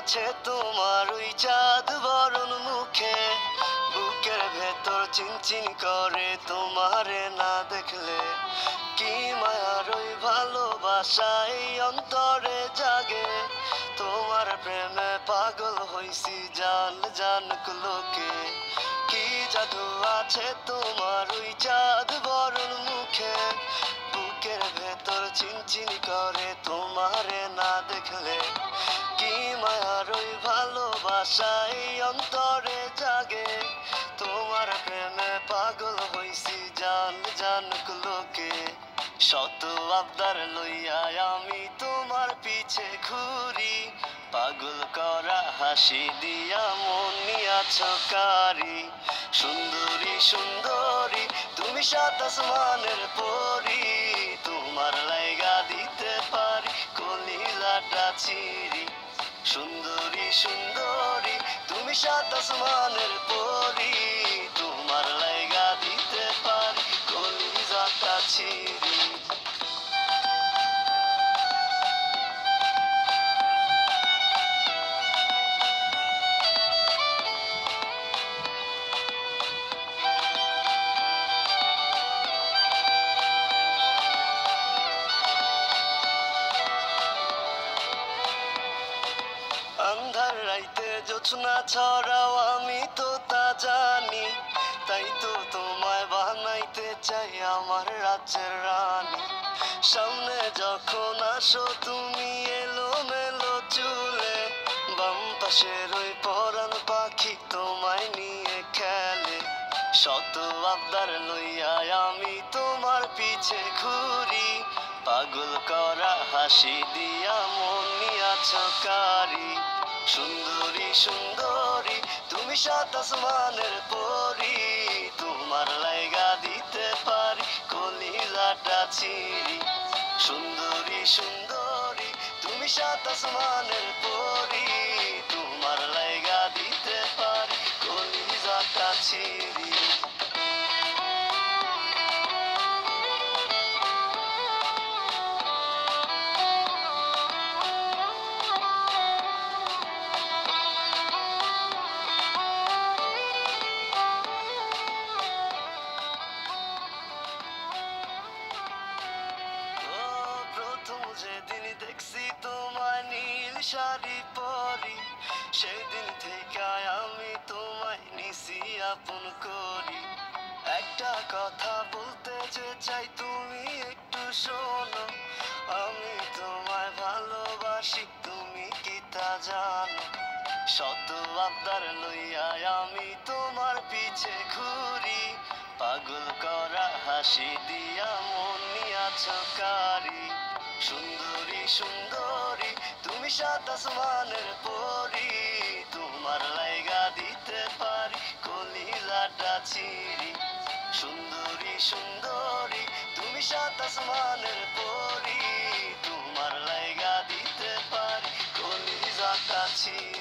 আছে তোমার ওই চাঁদ বরণ মুখে, বুকের ভেতর চিনচিন করে তোমারে না দেখলে। কি মায়ার ওই ভালোবাসা এই অন্তরে জাগে, তোমার প্রেমে পাগল হইছি জান জান লোকে। কি জাদু আছে তোমার ওই চাঁদ বরণ মুখে, বুকের ভেতর চিনচিন করে তোমারে না দেখলে। কি মায়ার ওই ভালোবাসা এই অন্তরে জাগে, তোমার প্রেমে পাগল হইছি জান জান লোকে। শত আবদার লইয়া আমি তোমার পিছে ঘুরি, পাগল করা হাসি দিয়া মন নিয়াছ কারি। সুন্দরী সুন্দরী তুমি সাত আসমানের পরি, তোমার লাইগা দিতে পারি কলিজাটা চিরি। সুন্দরী সুন্দরী তুমি সাত আসমানের পরি, তোমার লাইগা দিতে পারি কলিজাটা চিরি। আন্ধার রাইতে জোছনা ছড়াও আমি তো তা জানি, তাই তো তোমায় বানাইতে চাই আমার রাজ্যের রানী। সামনে যখন আসো তুমি এলো মেলো চুলে, বাম পাশের ওই পরাণ পাখি তোমায় নিয়ে খেলে। শত আবদার লইয়া আমি তোমার পিছে ঘুরি, পাগল করা হাসি দিয়া মন নিয়াছ কারি। সুন্দরী সুন্দরী তুমি সাত আসমানের পরি, তোমার লাইগা দিতে পারি কলিজাটা চিরি। সুন্দরী সুন্দরী তুমি সাত আসমানের পরি, তোমার লাইগা দিতে পারি কলিজাটা চিরি। যেদিন দেখছি তোমায় নীল শাড়ি পরি, সেদিন থেকে আমি তোমায় নিছি আপন করি। একটা কথা বলতে যে চাই তুমি একটু শোনো, আমি তোমায় ভালোবাসি তুমি কি তা জানো। শত আবদার লইয়া আমি তোমার পিছে ঘুরি, পাগল করা হাসি দিয়া মন নিয়াছ কারি। সুন্দরী সুন্দরী তুমি সাত আসমানের পরি, তোমার লাইগা দিতে পারি কলিজাটা চিরি। সুন্দরী সুন্দরী তুমি সাত আসমানের পরি, তোমার লাইগা দিতে পারি কলিজাটা চিরি।